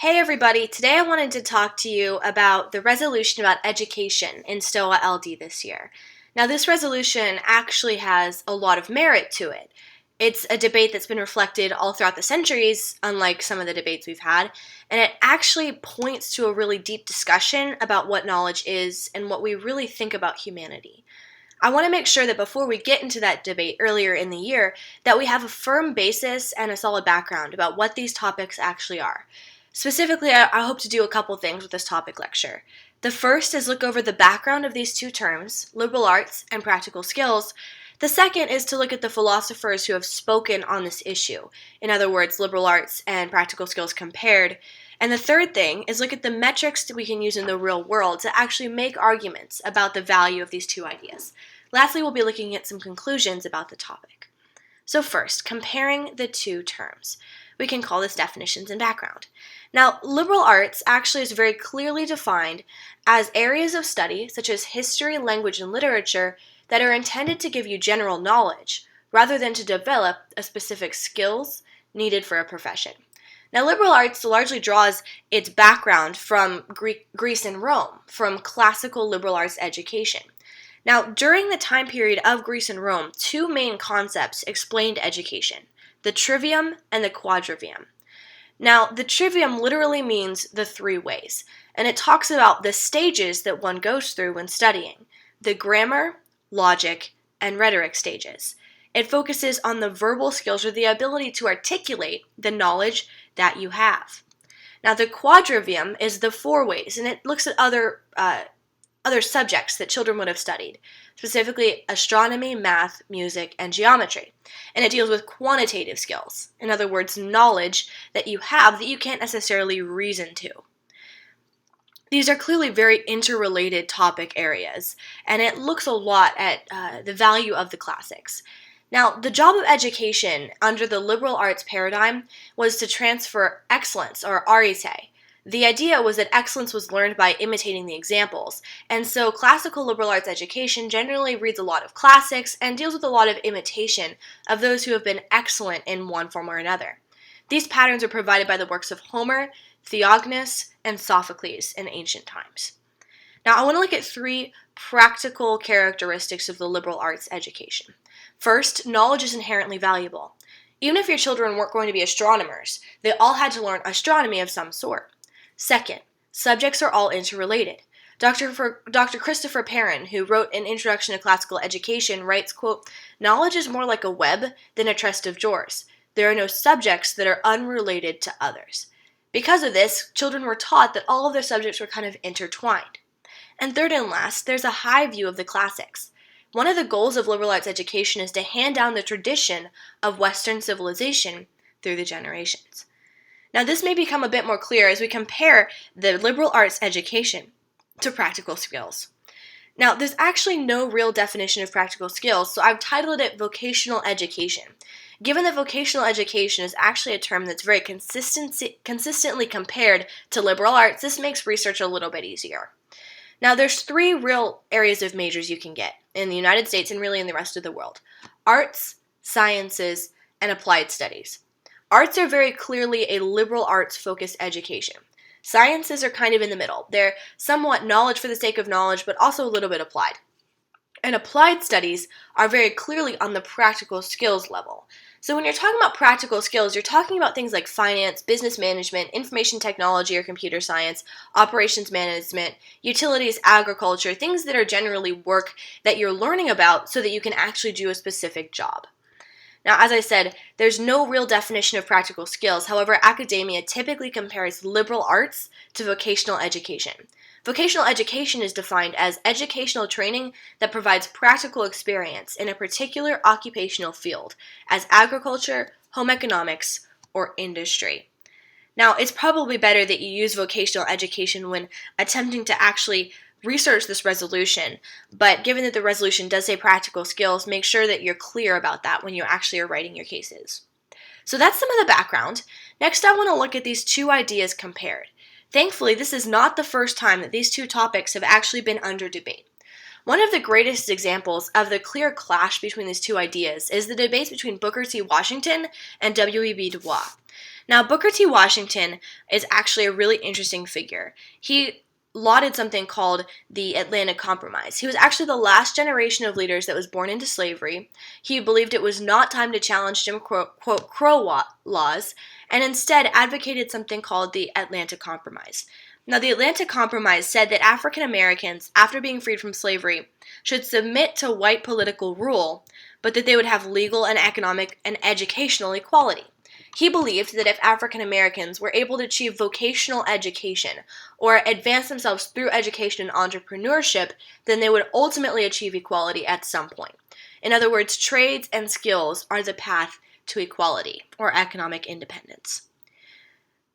Hey everybody, today I wanted to talk to you about the resolution about education in Stoa LD this year. Now, this resolution actually has a lot of merit to it. It's a debate that's been reflected all throughout the centuries, unlike some of the debates we've had, and it actually points to a really deep discussion about what knowledge is and what we really think about humanity. I want to make sure that before we get into that debate earlier in the year, that we have a firm basis and a solid background about what these topics actually are. Specifically, I hope to do a couple things with this topic lecture. The first is look over the background of these two terms, liberal arts and practical skills. The second is to look at the philosophers who have spoken on this issue. In other words, liberal arts and practical skills compared. And the third thing is look at the metrics that we can use in the real world to actually make arguments about the value of these two ideas. Lastly, we'll be looking at some conclusions about the topic. So first, comparing the two terms. We can call this definitions and background. Now, liberal arts actually is very clearly defined as areas of study, such as history, language, and literature, that are intended to give you general knowledge, rather than to develop a specific skills needed for a profession. Now, liberal arts largely draws its background from Greece and Rome, from classical liberal arts education. Now, during the time period of Greece and Rome, two main concepts explained education: the trivium and the quadrivium. Now, the trivium literally means the three ways, and it talks about the stages that one goes through when studying: the grammar, logic, and rhetoric stages. It focuses on the verbal skills or the ability to articulate the knowledge that you have. Now, the quadrivium is the four ways, and it looks at other subjects that children would have studied, specifically astronomy, math, music, and geometry. And it deals with quantitative skills, in other words, knowledge that you have that you can't necessarily reason to. These are clearly very interrelated topic areas, and it looks a lot at the value of the classics. Now, the job of education under the liberal arts paradigm was to transfer excellence, or arete. The idea was that excellence was learned by imitating the examples, and so classical liberal arts education generally reads a lot of classics and deals with a lot of imitation of those who have been excellent in one form or another. These patterns are provided by the works of Homer, Theognis, and Sophocles in ancient times. Now, I want to look at three practical characteristics of the liberal arts education. First, knowledge is inherently valuable. Even if your children weren't going to be astronomers, they all had to learn astronomy of some sort. Second, subjects are all interrelated. Dr. Christopher Perrin, who wrote an introduction to classical education, writes, quote, "Knowledge is more like a web than a chest of drawers. There are no subjects that are unrelated to others." Because of this, children were taught that all of their subjects were kind of intertwined. And third and last, there's a high view of the classics. One of the goals of liberal arts education is to hand down the tradition of Western civilization through the generations. Now, this may become a bit more clear as we compare the liberal arts education to practical skills. Now, there's actually no real definition of practical skills, so I've titled it vocational education. Given that vocational education is actually a term that's very consistently compared to liberal arts, this makes research a little bit easier. Now, there's three real areas of majors you can get in the United States and really in the rest of the world: arts, sciences, and applied studies. Arts are very clearly a liberal arts-focused education. Sciences are kind of in the middle. They're somewhat knowledge for the sake of knowledge, but also a little bit applied. And applied studies are very clearly on the practical skills level. So when you're talking about practical skills, you're talking about things like finance, business management, information technology or computer science, operations management, utilities, agriculture, things that are generally work that you're learning about so that you can actually do a specific job. Now, as I said, there's no real definition of practical skills. However, academia typically compares liberal arts to vocational education. Vocational education is defined as educational training that provides practical experience in a particular occupational field, as agriculture, home economics, or industry. Now, it's probably better that you use vocational education when attempting to actually research this resolution, but given that the resolution does say practical skills, make sure that you're clear about that when you actually are writing your cases. So that's some of the background. Next, I want to look at these two ideas compared. Thankfully, this is not the first time that these two topics have actually been under debate. One of the greatest examples of the clear clash between these two ideas is the debates between Booker T. Washington and W.E.B. Du Bois. Now, Booker T. Washington is actually a really interesting figure. He lauded something called the Atlanta Compromise. He was actually the last generation of leaders that was born into slavery. He believed it was not time to challenge Jim Crow laws, and instead advocated something called the Atlanta Compromise. Now, the Atlanta Compromise said that African Americans, after being freed from slavery, should submit to white political rule, but that they would have legal and economic and educational equality. He believed that if African Americans were able to achieve vocational education or advance themselves through education and entrepreneurship, then they would ultimately achieve equality at some point. In other words, trades and skills are the path to equality or economic independence.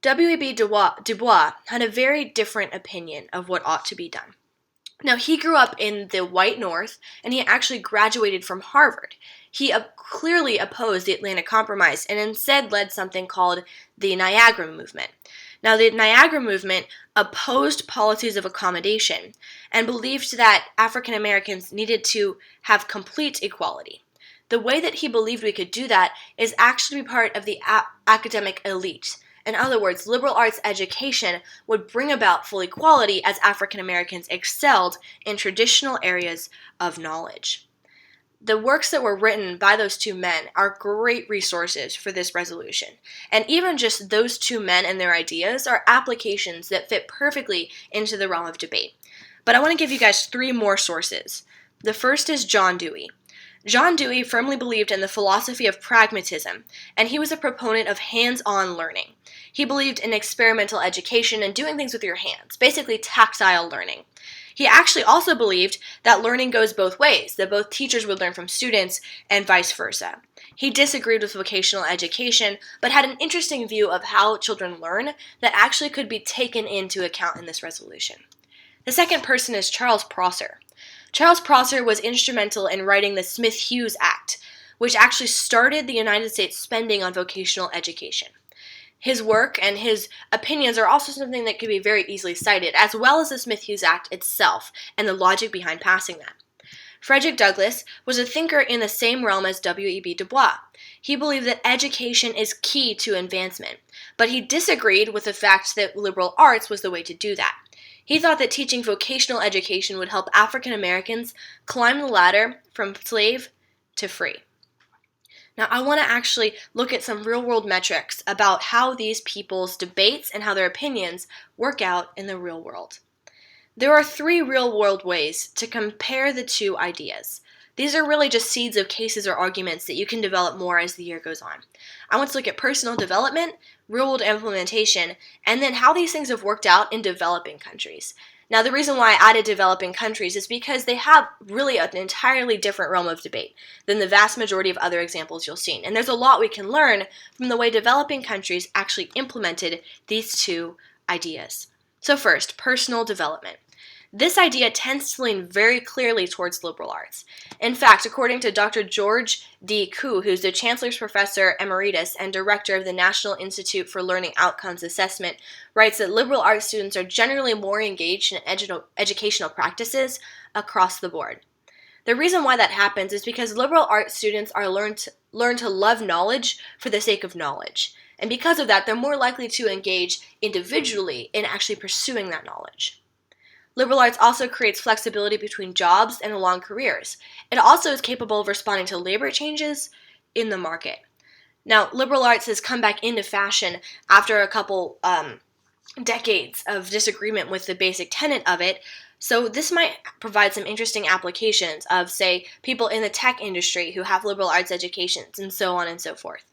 W.E.B. Du Bois had a very different opinion of what ought to be done. Now, he grew up in the white North, and he actually graduated from Harvard. He clearly opposed the Atlanta Compromise and instead led something called the Niagara Movement. Now, the Niagara Movement opposed policies of accommodation and believed that African Americans needed to have complete equality. The way that he believed we could do that is actually be part of the academic elite. In other words, liberal arts education would bring about full equality as African Americans excelled in traditional areas of knowledge. The works that were written by those two men are great resources for this resolution. And even just those two men and their ideas are applications that fit perfectly into the realm of debate. But I want to give you guys 3 more sources. The first is John Dewey. John Dewey firmly believed in the philosophy of pragmatism, and he was a proponent of hands-on learning. He believed in experimental education and doing things with your hands, basically tactile learning. He actually also believed that learning goes both ways, that both teachers would learn from students and vice versa. He disagreed with vocational education, but had an interesting view of how children learn that actually could be taken into account in this resolution. The second person is Charles Prosser. Charles Prosser was instrumental in writing the Smith-Hughes Act, which actually started the United States spending on vocational education. His work and his opinions are also something that could be very easily cited, as well as the Smith-Hughes Act itself and the logic behind passing that. Frederick Douglass was a thinker in the same realm as W.E.B. Du Bois. He believed that education is key to advancement, but he disagreed with the fact that liberal arts was the way to do that. He thought that teaching vocational education would help African Americans climb the ladder from slave to free. Now, I want to actually look at some real-world metrics about how these people's debates and how their opinions work out in the real world. There are 3 real-world ways to compare the two ideas. These are really just seeds of cases or arguments that you can develop more as the year goes on. I want to look at personal development, real-world implementation, and then how these things have worked out in developing countries. Now, the reason why I added developing countries is because they have really an entirely different realm of debate than the vast majority of other examples you'll see. And there's a lot we can learn from the way developing countries actually implemented these two ideas. So first, personal development. This idea tends to lean very clearly towards liberal arts. In fact, according to Dr. George D. Koo, who's the Chancellor's Professor Emeritus and Director of the National Institute for Learning Outcomes Assessment, writes that liberal arts students are generally more engaged in educational practices across the board. The reason why that happens is because liberal arts students are learn to love knowledge for the sake of knowledge. And because of that, they're more likely to engage individually in actually pursuing that knowledge. Liberal arts also creates flexibility between jobs and long careers. It also is capable of responding to labor changes in the market. Now, liberal arts has come back into fashion after a couple decades of disagreement with the basic tenet of it, so this might provide some interesting applications of, say, people in the tech industry who have liberal arts educations and so on and so forth.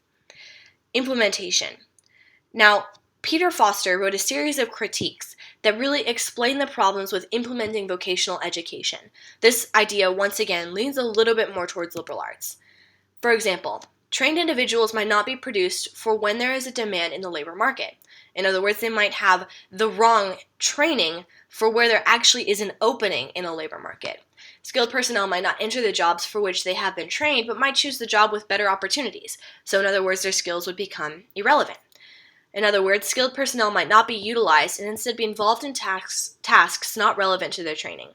Implementation. Now, Peter Foster wrote a series of critiques that really explain the problems with implementing vocational education. This idea, once again, leans a little bit more towards liberal arts. For example, trained individuals might not be produced for when there is a demand in the labor market. In other words, they might have the wrong training for where there actually is an opening in a labor market. Skilled personnel might not enter the jobs for which they have been trained, but might choose the job with better opportunities. So in other words, their skills would become irrelevant. In other words, skilled personnel might not be utilized and instead be involved in tasks not relevant to their training.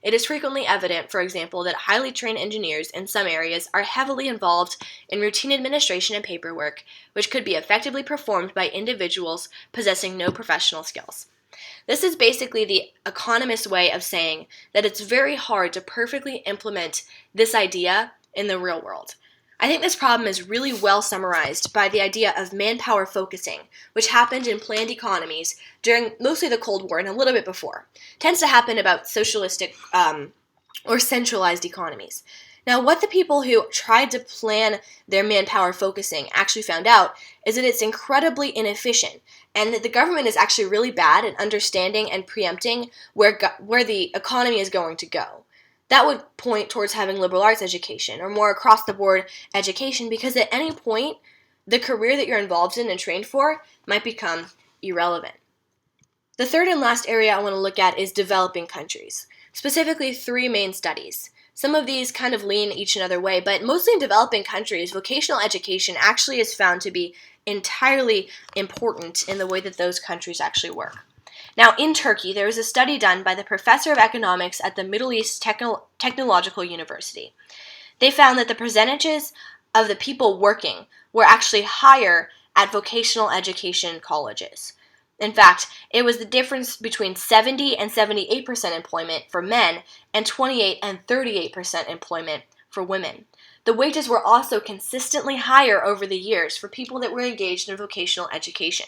it is frequently evident, for example, that highly trained engineers in some areas are heavily involved in routine administration and paperwork, which could be effectively performed by individuals possessing no professional skills. This is basically the economist's way of saying that it's very hard to perfectly implement this idea in the real world. I think this problem is really well summarized by the idea of manpower focusing, which happened in planned economies during mostly the Cold War and a little bit before. It tends to happen about socialistic or centralized economies. Now, what the people who tried to plan their manpower focusing actually found out is that it's incredibly inefficient, and that the government is actually really bad at understanding and preempting where the economy is going to go. That would point towards having liberal arts education or more across-the-board education, because at any point, the career that you're involved in and trained for might become irrelevant. The third and last area I want to look at is developing countries, specifically 3 main studies. Some of these kind of lean each another way, but mostly in developing countries, vocational education actually is found to be entirely important in the way that those countries actually work. Now, in Turkey, there was a study done by the professor of economics at the Middle East Technological University. They found that the percentages of the people working were actually higher at vocational education colleges. In fact, it was the difference between 70 and 78% employment for men and 28 and 38% employment for women. The wages were also consistently higher over the years for people that were engaged in vocational education.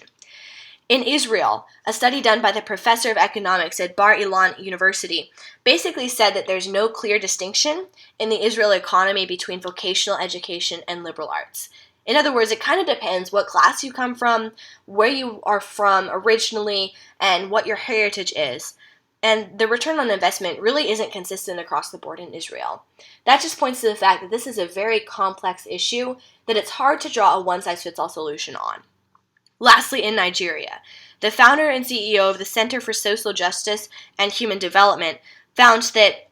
In Israel, a study done by the professor of economics at Bar Ilan University basically said that there's no clear distinction in the Israeli economy between vocational education and liberal arts. In other words, it kind of depends what class you come from, where you are from originally, and what your heritage is. And the return on investment really isn't consistent across the board in Israel. That just points to the fact that this is a very complex issue that it's hard to draw a one-size-fits-all solution on. Lastly, in Nigeria, the founder and CEO of the Center for Social Justice and Human Development found that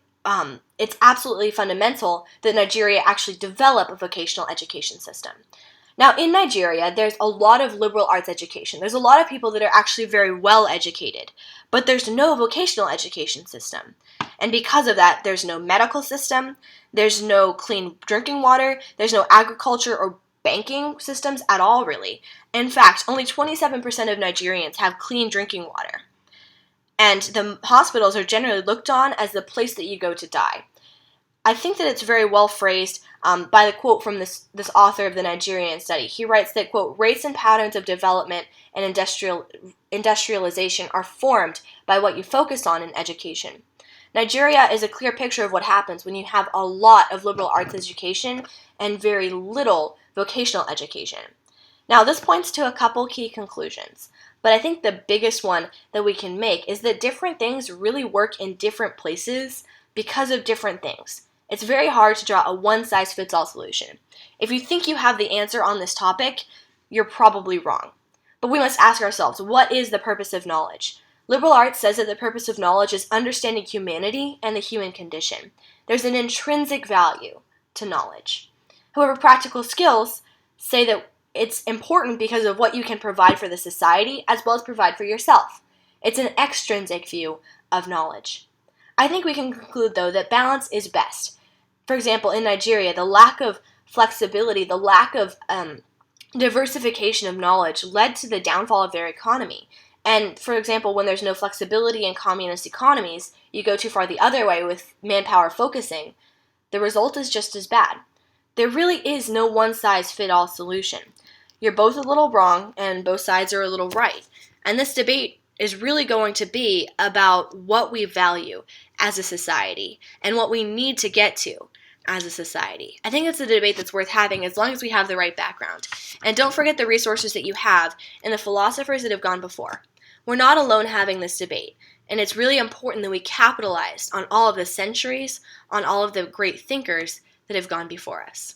it's absolutely fundamental that Nigeria actually develop a vocational education system. Now, in Nigeria, there's a lot of liberal arts education. There's a lot of people that are actually very well educated, but there's no vocational education system. And because of that, there's no medical system, there's no clean drinking water, there's no agriculture or banking systems at all, really. In fact, only 27% of Nigerians have clean drinking water. And the hospitals are generally looked on as the place that you go to die. I think that it's very well phrased by the quote from this author of the Nigerian study. He writes that, quote, rates and patterns of development and industrialization are formed by what you focus on in education. Nigeria is a clear picture of what happens when you have a lot of liberal arts education and very little vocational education. Now, this points to a couple key conclusions, but I think the biggest one that we can make is that different things really work in different places because of different things. It's very hard to draw a one-size-fits-all solution. If you think you have the answer on this topic, you're probably wrong. But we must ask ourselves, what is the purpose of knowledge? Liberal arts says that the purpose of knowledge is understanding humanity and the human condition. There's an intrinsic value to knowledge. However, practical skills say that it's important because of what you can provide for the society as well as provide for yourself. It's an extrinsic view of knowledge. I think we can conclude, though, that balance is best. For example, in Nigeria, the lack of flexibility, the lack of diversification of knowledge led to the downfall of their economy. And, for example, when there's no flexibility in communist economies, you go too far the other way with manpower focusing, the result is just as bad. There really is no one-size-fits-all solution. You're both a little wrong, and both sides are a little right. And this debate is really going to be about what we value as a society and what we need to get to as a society. I think it's a debate that's worth having as long as we have the right background. And don't forget the resources that you have and the philosophers that have gone before. We're not alone having this debate, and it's really important that we capitalize on all of the centuries, on all of the great thinkers that have gone before us.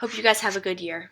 Hope you guys have a good year.